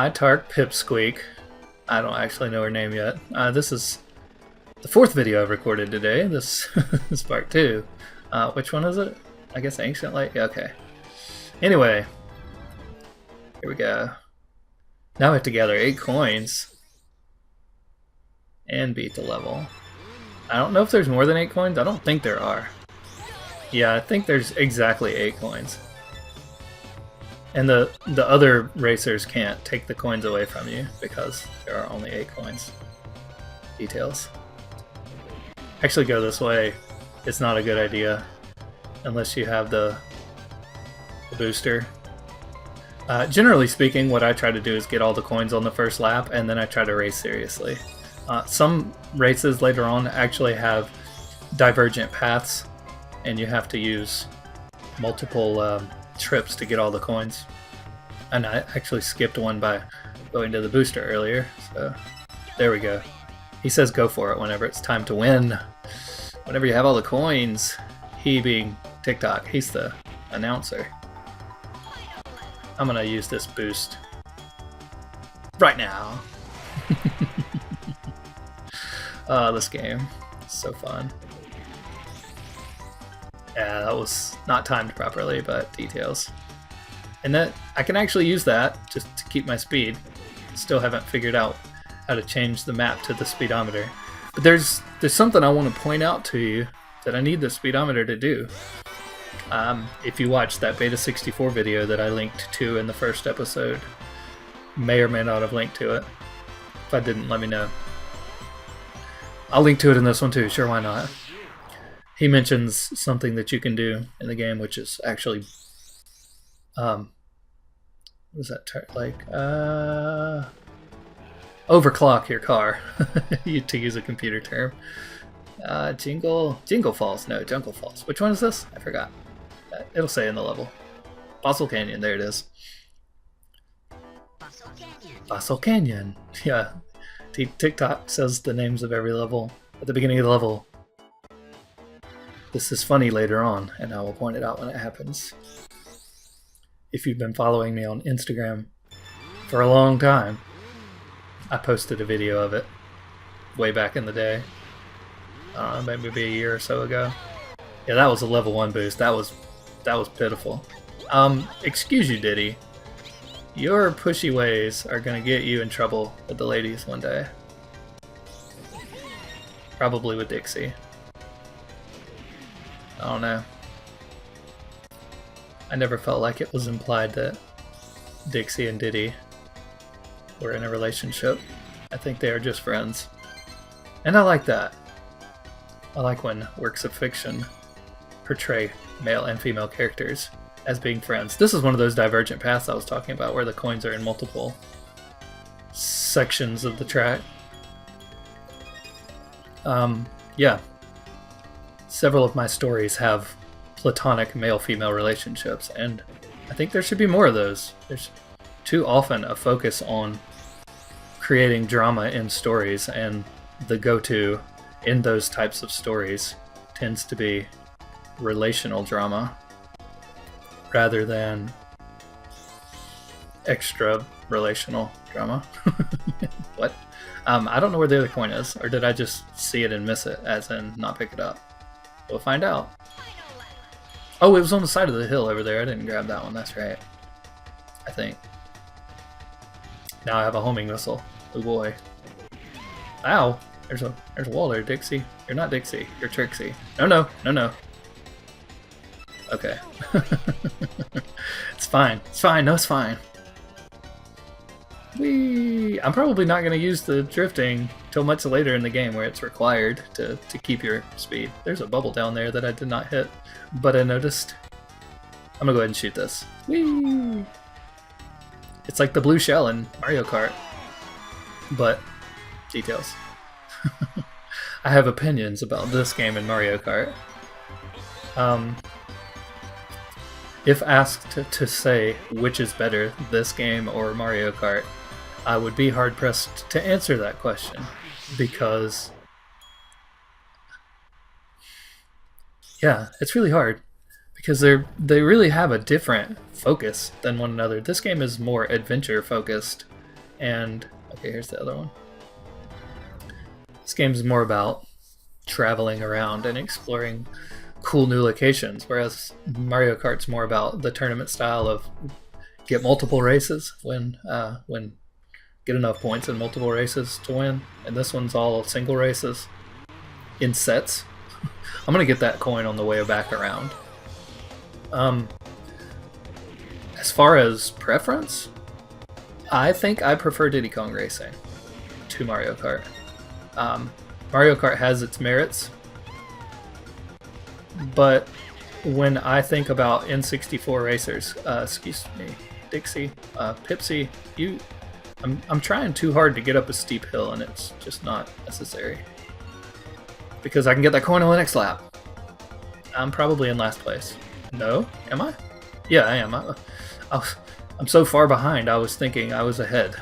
iTark Pipsqueak. I don't actually know her name yet. This is the fourth video I've recorded today. This is part 2. Which one is it? I guess Ancient Light? Yeah, okay. Anyway, here we go. Now we have to gather 8 coins and beat the level. I don't know if there's more than 8 coins. I don't think there are. Yeah, I think there's exactly 8 coins. And the other racers can't take the coins away from you because there are only 8 coins. Details. Actually go this way. It's not a good idea unless you have the booster. Generally speaking, what I try to do is get all the coins on the first lap and then I try to race seriously. Some races later on actually have divergent paths and you have to use multiple trips to get all the coins. And I actually skipped one by going to the booster earlier, so there we go. He says go for it whenever it's time to win. Whenever you have all the coins. He being TikTok, he's the announcer. I'm gonna use this boost right now. This game is so fun. Yeah, that was not timed properly, but details. And that I can actually use that just to keep my speed. Still haven't figured out how to change the map to the speedometer. But there's something I want to point out to you that I need the speedometer to do. If you watched that Beta 64 video that I linked to in the first episode, may or may not have linked to it. If I didn't, let me know. I'll link to it in this one too, sure, why not? He mentions something that you can do in the game, which is actually, what is that like? Overclock your car, to use a computer term. Jingle Falls, no, JUNCLE Falls. Which one is this? I forgot. It'll say in the level. Fossil Canyon, there it is. Fossil Canyon, yeah. TikTok says the names of every level at the beginning of the level. This is funny later on, and I will point it out when it happens. If you've been following me on Instagram for a long time, I posted a video of it way back in the day. I don't know, maybe a year or so ago. Yeah, that was a level 1 boost. That was pitiful. Excuse you, Diddy. Your pushy ways are gonna get you in trouble with the ladies one day. Probably with Dixie. I don't know. I never felt like it was implied that Dixie and Diddy were in a relationship. I think they are just friends. And I like that. I like when works of fiction portray male and female characters as being friends. This is one of those divergent paths I was talking about where the coins are in multiple sections of the track. Yeah. Several of my stories have platonic male-female relationships, and I think there should be more of those. There's too often a focus on creating drama in stories, and the go-to in those types of stories tends to be relational drama rather than extra relational drama. What? I don't know where the other coin is, or did I just see it and miss it, as in not pick it up? We'll find out. Oh, it was on the side of the hill over there. I didn't grab that one, that's right. I think. Now I have a homing missile. Oh boy. Ow! There's a wall there, Dixie. You're not Dixie, you're Trixie. No. Okay. It's fine. No, it's fine. Whee! I'm probably not going to use the drifting till much later in the game where it's required to keep your speed. There's a bubble down there that I did not hit, but I noticed. I'm going to go ahead and shoot this. Whee! It's like the blue shell in Mario Kart, but details. I have opinions about this game in Mario Kart. If asked to say which is better, this game or Mario Kart, I would be hard-pressed to answer that question, because yeah, it's really hard, because they really have a different focus than one another. This game is more adventure focused, And okay, here's the other one. This game's more about traveling around and exploring cool new locations, whereas Mario Kart's more about the tournament style of get multiple races, when get enough points in multiple races to win. And this one's all single races in sets. I'm gonna get that coin on the way back around. As far as preference, I think I prefer Diddy Kong Racing to Mario Kart. Mario Kart has its merits, but when I think about N64 racers, excuse me, Dixie, Pipsy, I'm trying too hard to get up a steep hill, and it's just not necessary. Because I can get that coin on the next lap. I'm probably in last place. No? Am I? Yeah, I am. I'm so far behind, I was thinking I was ahead.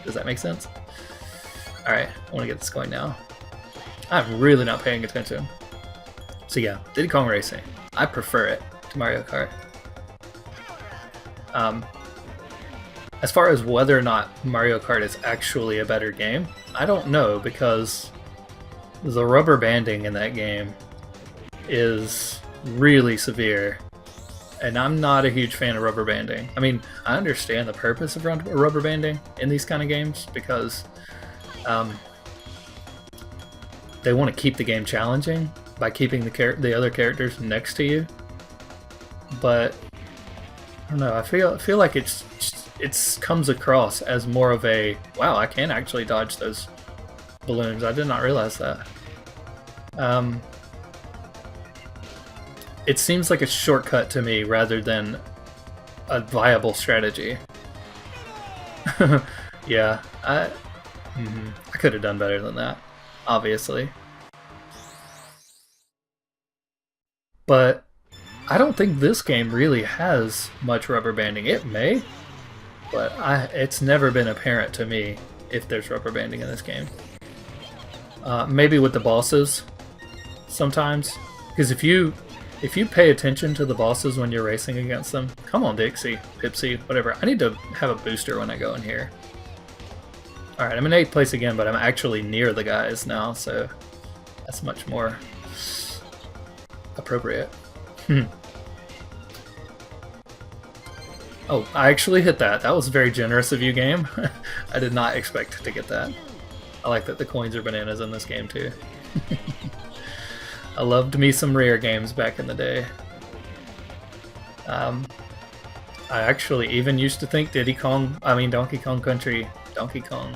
Does that make sense? Alright, I want to get this coin now. I'm really not paying attention. So yeah, Diddy Kong Racing. I prefer it to Mario Kart. As far as whether or not Mario Kart is actually a better game, I don't know, because the rubber banding in that game is really severe. And I'm not a huge fan of rubber banding. I mean, I understand the purpose of rubber banding in these kind of games, because they want to keep the game challenging by keeping the other characters next to you. But I don't know. I feel like it comes across as more of a, wow, I can actually dodge those balloons. I did not realize that. It seems like a shortcut to me rather than a viable strategy. Yeah, I could have done better than that, obviously. But I don't think this game really has much rubber banding. It may, but it's never been apparent to me if there's rubber banding in this game. Maybe with the bosses sometimes, because if you pay attention to the bosses when you're racing against them, come on Dixie, Pipsy, whatever. I need to have a booster when I go in here. Alright, I'm in 8th place again, but I'm actually near the guys now, so that's much more appropriate. Oh, I actually hit that. That was very generous of you, game. I did not expect to get that. I like that the coins are bananas in this game, too. I loved me some rare games back in the day. I actually even used to think Donkey Kong Country, Donkey Kong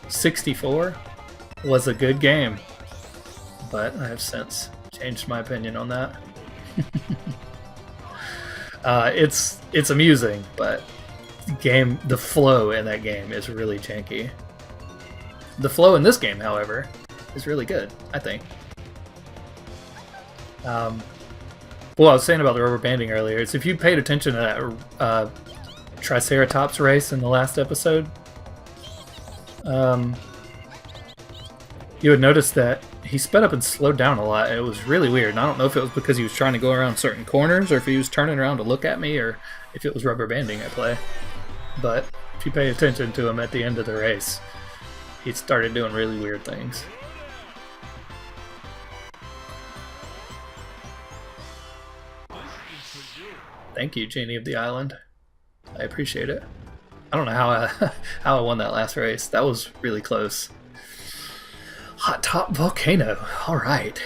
64 was a good game, but I have since changed my opinion on that. It's amusing, but the flow in that game is really janky. The flow in this game, however, is really good, I think. Well, I was saying about the rubber banding earlier, is if you paid attention to that Triceratops race in the last episode, you would notice that he sped up and slowed down a lot, and it was really weird. And I don't know if it was because he was trying to go around certain corners, or if he was turning around to look at me, or if it was rubber banding at play. But if you pay attention to him at the end of the race, he started doing really weird things. Thank you, Genie of the Island. I appreciate it. I don't know how I won that last race. That was really close. Hot Top Volcano. Alright.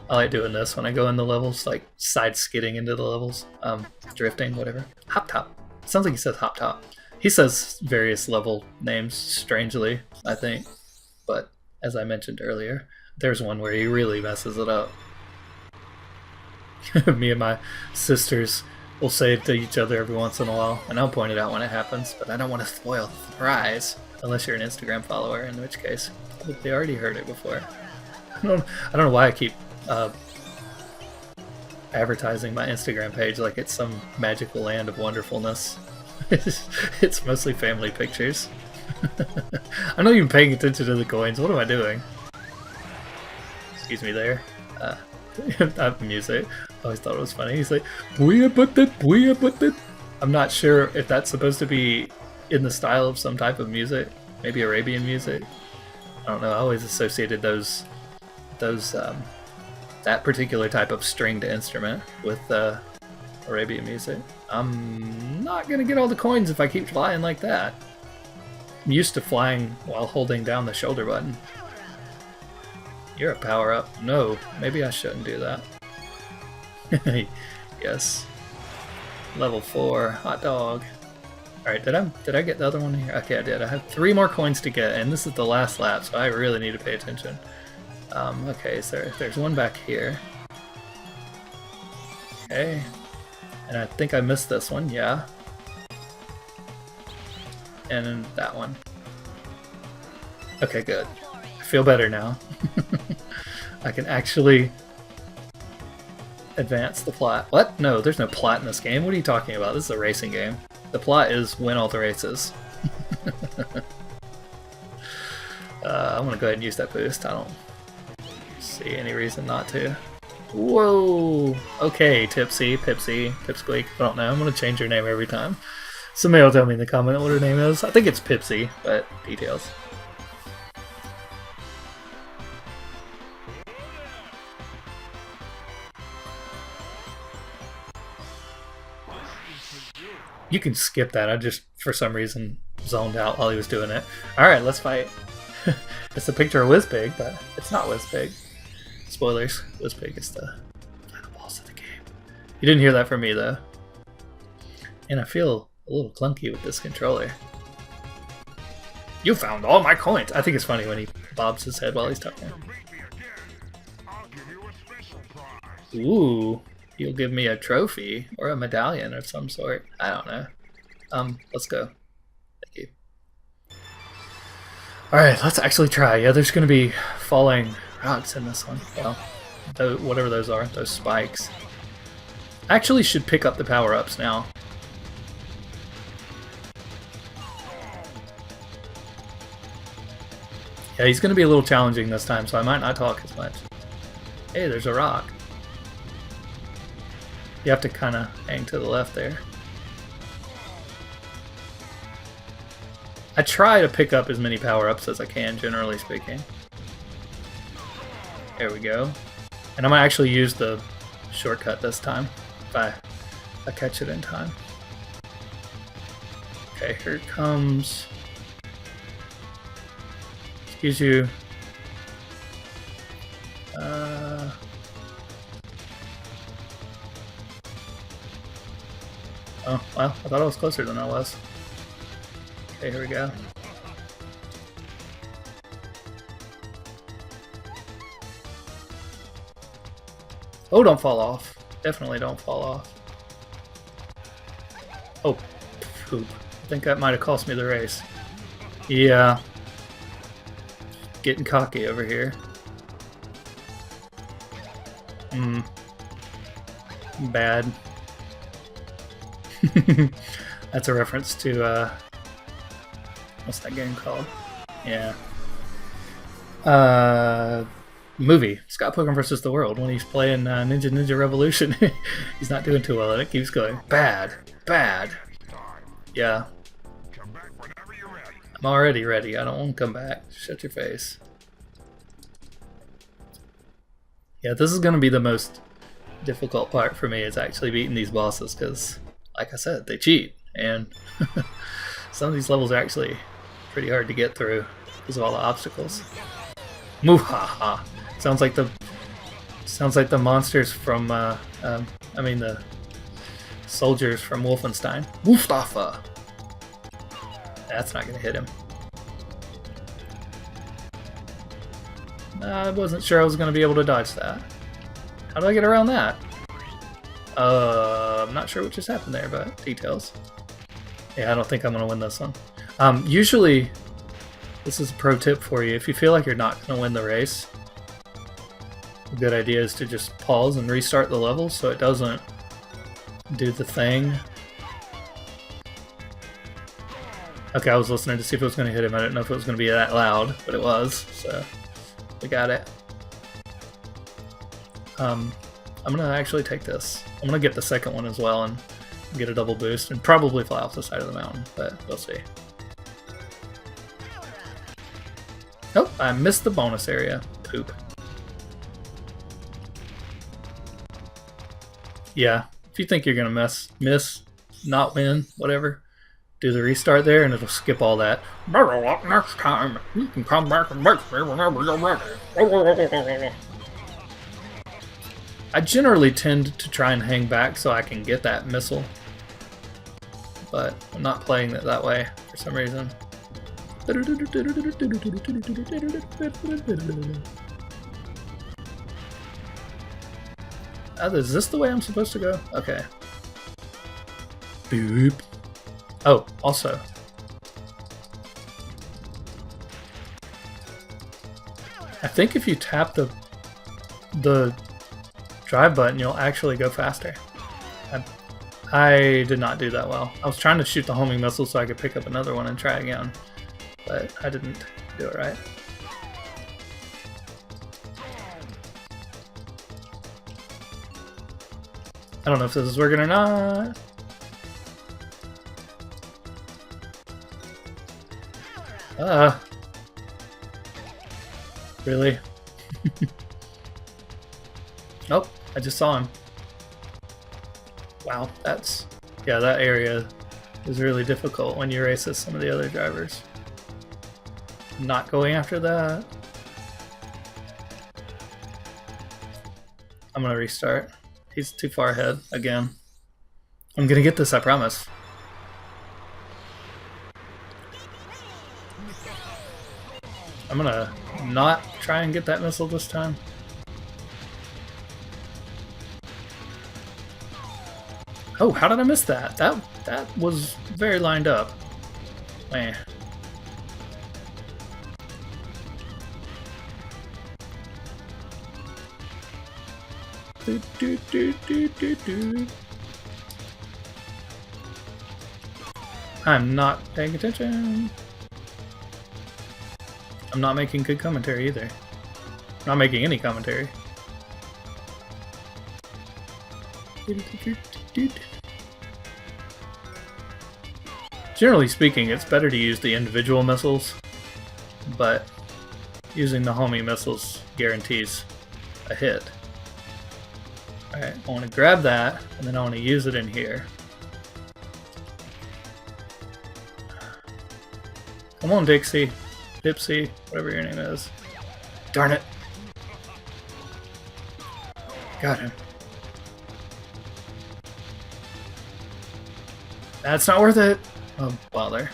I like doing this when I go in the levels, like side skidding into the levels. Drifting, whatever. Hop Top. Sounds like he says Hop Top. He says various level names, strangely, I think. But, as I mentioned earlier, there's one where he really messes it up. Me and my sisters will say it to each other every once in a while, and I'll point it out when it happens, but I don't want to spoil the surprise, unless you're an Instagram follower, in which case they already heard it before. I don't know why I keep advertising my Instagram page like it's some magical land of wonderfulness. It's mostly family pictures. I'm not even paying attention to the coins. What am I doing? Excuse me there. Music. I always thought it was funny. He's like, booyah butted, booyah butted. I'm not sure if that's supposed to be in the style of some type of music, maybe Arabian music. I don't know. I always associated that particular type of stringed instrument with Arabian music. I'm not gonna get all the coins if I keep flying like that. I'm used to flying while holding down the shoulder button. You're a power-up. No, maybe I shouldn't do that. Yes. Level 4, hot dog. Alright, did I get the other one here? Okay, I did. I have 3 more coins to get, and this is the last lap, so I really need to pay attention. Okay, so there's one back here. Okay. And I think I missed this one, yeah. And that one. Okay, good. I feel better now. I can actually advance the plot. What? No, there's no plot in this game. What are you talking about? This is a racing game. The plot is win all the races. I'm gonna go ahead and use that boost. I don't see any reason not to. Whoa! Okay, Tipsy, Pipsy, Pipsqueak. I don't know. I'm gonna change her name every time. Somebody will tell me in the comment what her name is. I think it's Pipsy, but details. You can skip that. I just, for some reason, zoned out while he was doing it. Alright, let's fight. It's a picture of Wizpig, but it's not Wizpig. Spoilers. Wizpig is the final boss of the game. You didn't hear that from me, though. And I feel a little clunky with this controller. You found all my coins! I think it's funny when he bobs his head while he's talking. Ooh. You'll give me a trophy or a medallion of some sort. I don't know. Let's go. Thank you. Alright, let's actually try. Yeah, there's gonna be falling rocks in this one. Well, whatever those are, those spikes. I actually should pick up the power-ups now. Yeah, he's gonna be a little challenging this time, so I might not talk as much. Hey, there's a rock. You have to kind of hang to the left there. I try to pick up as many power-ups as I can, generally speaking. There we go. And I might actually use the shortcut this time, if I catch it in time. Okay, here it comes. Excuse you. Oh, well, I thought I was closer than I was. Okay, here we go. Oh, don't fall off. Definitely don't fall off. Oh, poop. I think that might have cost me the race. Yeah. Getting cocky over here. Bad. That's a reference to, what's that game called? Yeah. Movie. Scott Pilgrim vs. the World. When he's playing Ninja Revolution, he's not doing too well, and it keeps going. Bad. Bad. Yeah. I'm already ready. I don't want to come back. Shut your face. Yeah, this is going to be the most difficult part for me, is actually beating these bosses, because, like I said, they cheat, and some of these levels are actually pretty hard to get through because of all the obstacles. Muhaha! Sounds like the monsters from I mean the soldiers from Wolfenstein. Mustafa. That's not gonna hit him. I wasn't sure I was gonna be able to dodge that. How do I get around that? I'm not sure what just happened there, but details. Yeah, I don't think I'm gonna win this one. Usually, this is a pro tip for you. If you feel like you're not gonna win the race, a good idea is to just pause and restart the level so it doesn't do the thing. Okay, I was listening to see if it was gonna hit him. I didn't know if it was gonna be that loud, but it was, so we got it. I'm gonna actually take this. I'm gonna get the second one as well and get a double boost, and probably fly off the side of the mountain, but we'll see. Oh, I missed the bonus area. Poop. Yeah, if you think you're gonna miss, not win, whatever, do the restart there and it'll skip all that. Next time, you can come back and make me whenever you're ready. I generally tend to try and hang back so I can get that missile, but I'm not playing it that way for some reason. Is this the way I'm supposed to go? Okay. Boop. Oh, also. I think if you tap the drive button, you'll actually go faster. I did not do that well. I was trying to shoot the homing missile so I could pick up another one and try again, but I didn't do it right. I don't know if this is working or not. Really? Nope, I just saw him. Wow, yeah, that area is really difficult when you race as some of the other drivers. Not going after that. I'm gonna restart. He's too far ahead again. I'm gonna get this, I promise. I'm gonna not try and get that missile this time. Oh, how did I miss that? That was very lined up. Man. I'm not paying attention. I'm not making good commentary either. I'm not making any commentary. Generally speaking, it's better to use the individual missiles, but using the homing missiles guarantees a hit. Alright, I want to grab that, and then I want to use it in here. Come on, Dixie. Dipsy, whatever your name is. Darn it. Got him. That's not worth it. Oh, bother.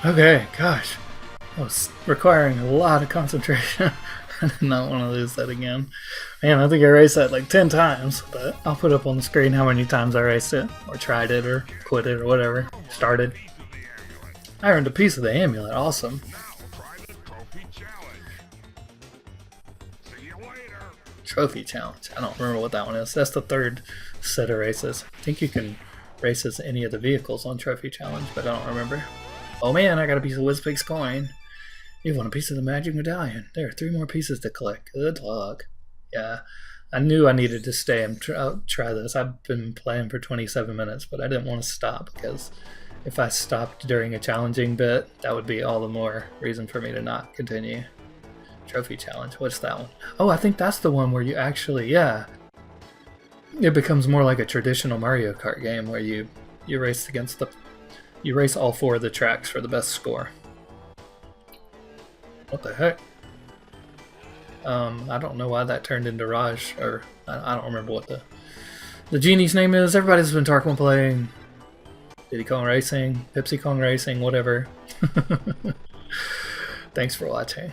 Okay, gosh. That was requiring a lot of concentration. I did not want to lose that again. Man, I think I raced that like 10 times, but I'll put up on the screen how many times I raced it, or tried it, or quit it, or whatever. Started. I earned a piece of the amulet. Awesome. Trophy challenge. I don't remember what that one is. That's the third set of races. I think you can race as any of the vehicles on Trophy Challenge, but I don't remember. Oh man, I got a piece of Wizpig's coin. You want a piece of the magic medallion. There are 3 more pieces to collect. Good luck. Yeah, I knew I needed to stay and try this. I've been playing for 27 minutes, but I didn't want to stop because if I stopped during a challenging bit, that would be all the more reason for me to not continue. Trophy challenge. What's that one? Oh, I think that's the one where you actually, yeah. It becomes more like a traditional Mario Kart game where you race against you race all 4 of the tracks for the best score. What the heck? I don't know why that turned into Raj, or I don't remember what the genie's name is. Everybody's been Tarkman playing. Diddy Kong Racing, Pepsi Kong Racing, whatever. Thanks for watching.